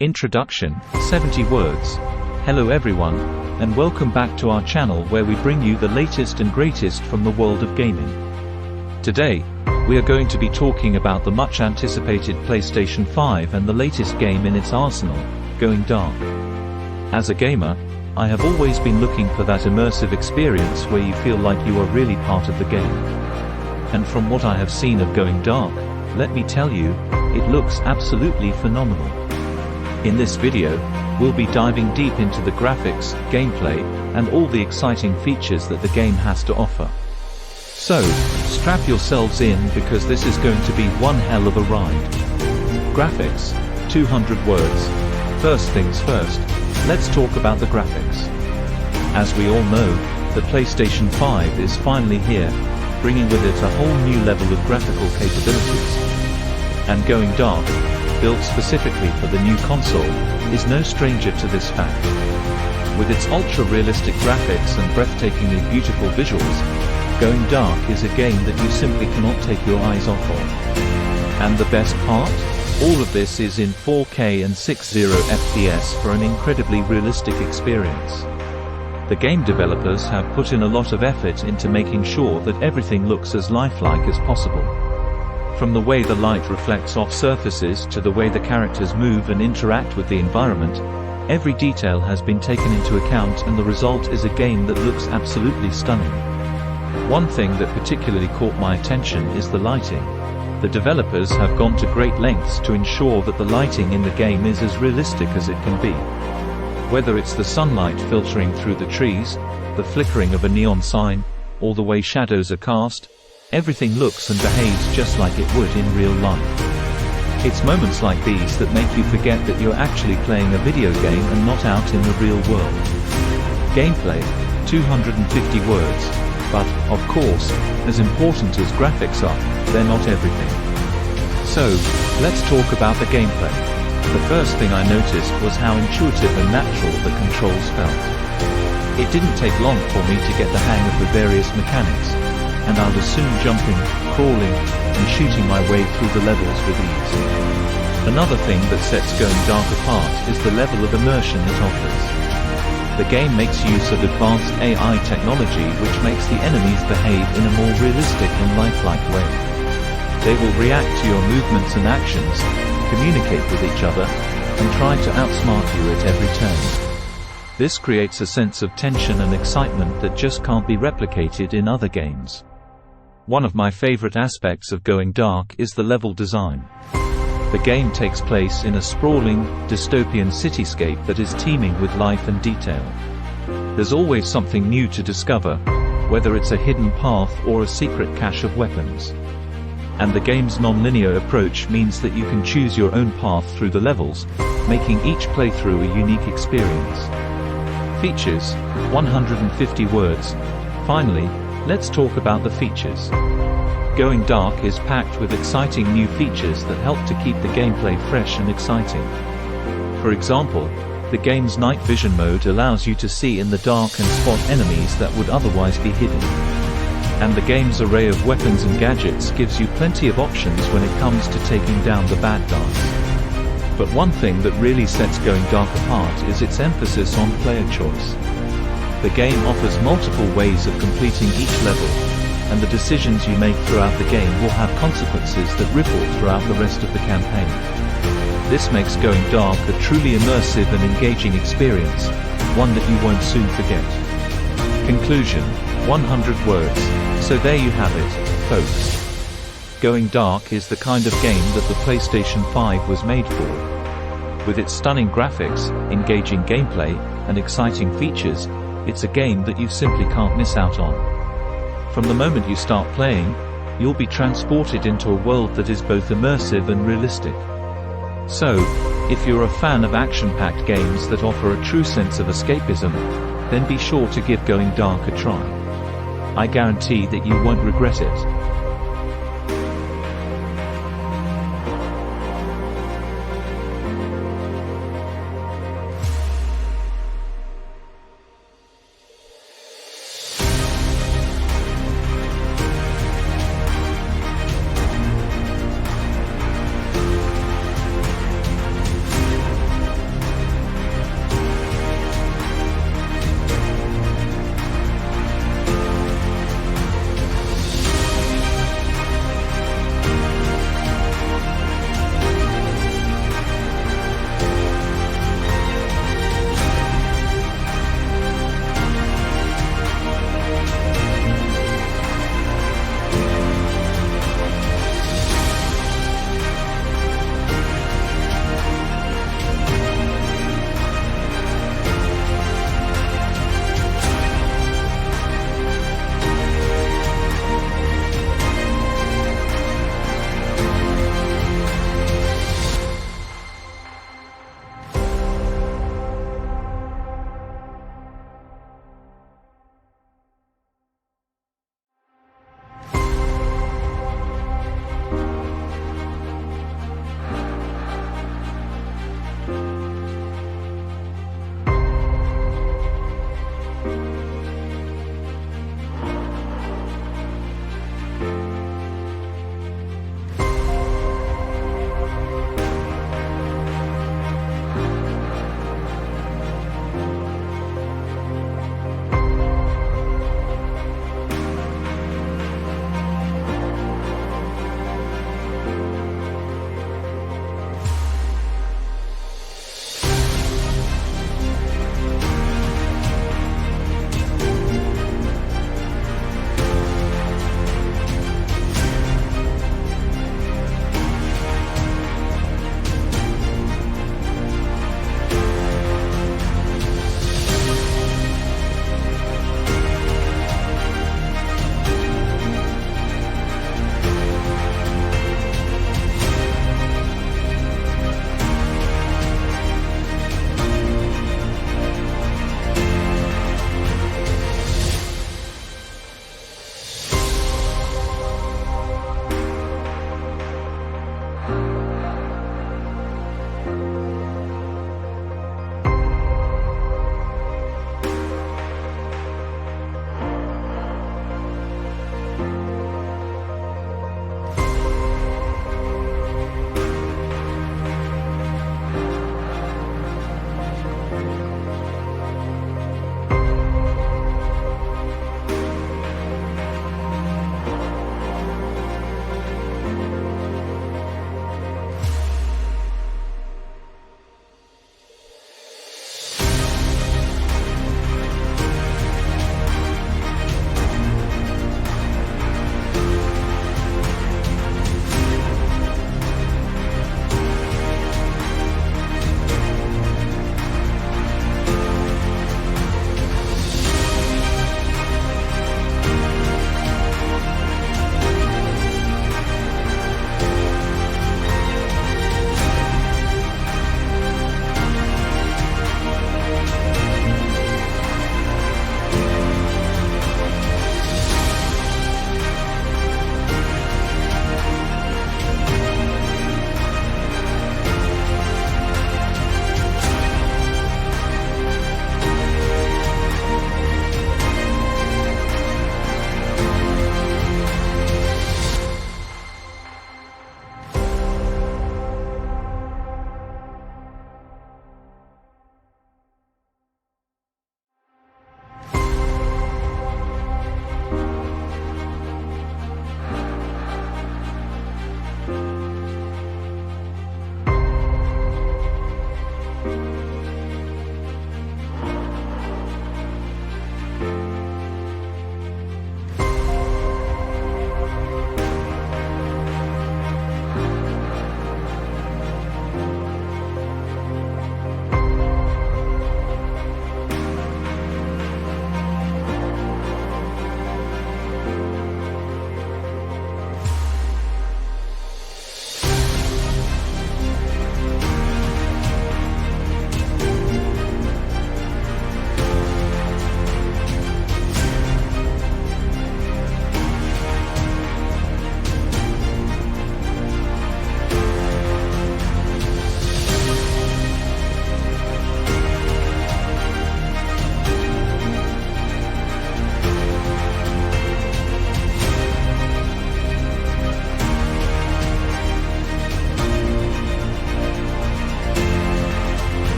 Introduction, 70 words. Hello everyone, and welcome back to our channel where we bring you the latest and greatest from the world of gaming. Today, we are going to be talking about the much anticipated PlayStation 5 and the latest game in its arsenal, Going Dark. As a gamer, I have always been looking for that immersive experience where you feel like you are really part of the game. And from what I have seen of Going Dark, let me tell you, it looks absolutely phenomenal. In this video, we'll be diving deep into the graphics, gameplay, and all the exciting features that the game has to offer. So, strap yourselves in because this is going to be one hell of a ride. Graphics, 200 words. First things first, let's talk about the graphics. As we all know, the PlayStation 5 is finally here, bringing with it a whole new level of graphical capabilities. And Going Dark, built specifically for the new console, is no stranger to this fact. With its ultra-realistic graphics and breathtakingly beautiful visuals, Going Dark is a game that you simply cannot take your eyes off of. And the best part? All of this is in 4K and 60 FPS for an incredibly realistic experience. The game developers have put in a lot of effort into making sure that everything looks as lifelike as possible. From the way the light reflects off surfaces to the way the characters move and interact with the environment, every detail has been taken into account and the result is a game that looks absolutely stunning. One thing that particularly caught my attention is the lighting. The developers have gone to great lengths to ensure that the lighting in the game is as realistic as it can be. Whether it's the sunlight filtering through the trees, the flickering of a neon sign, or the way shadows are cast, everything looks and behaves just like it would in real life. It's moments like these that make you forget that you're actually playing a video game and not out in the real world. Gameplay, 250 words. But, of course, as important as graphics are, they're not everything. So, let's talk about the gameplay. The first thing I noticed was how intuitive and natural the controls felt. It didn't take long for me to get the hang of the various mechanics, and I was soon jumping, crawling, and shooting my way through the levels with ease. Another thing that sets Going Dark apart is the level of immersion it offers. The game makes use of advanced AI technology which makes the enemies behave in a more realistic and lifelike way. They will react to your movements and actions, communicate with each other, and try to outsmart you at every turn. This creates a sense of tension and excitement that just can't be replicated in other games. One of my favorite aspects of Going Dark is the level design. The game takes place in a sprawling, dystopian cityscape that is teeming with life and detail. There's always something new to discover, whether it's a hidden path or a secret cache of weapons. And the game's non-linear approach means that you can choose your own path through the levels, making each playthrough a unique experience. Features, 150 words. Finally, let's talk about the features. Going Dark is packed with exciting new features that help to keep the gameplay fresh and exciting. For example, the game's night vision mode allows you to see in the dark and spot enemies that would otherwise be hidden. And the game's array of weapons and gadgets gives you plenty of options when it comes to taking down the bad guys. But one thing that really sets Going Dark apart is its emphasis on player choice. The game offers multiple ways of completing each level, and the decisions you make throughout the game will have consequences that ripple throughout the rest of the campaign. This makes Going Dark a truly immersive and engaging experience, one that you won't soon forget. Conclusion, 100 words. So there you have it, folks. Going Dark is the kind of game that the PlayStation 5 was made for. With its stunning graphics, engaging gameplay, and exciting features, it's a game that you simply can't miss out on. From the moment you start playing, you'll be transported into a world that is both immersive and realistic. So, if you're a fan of action-packed games that offer a true sense of escapism, then be sure to give Going Dark a try. I guarantee that you won't regret it.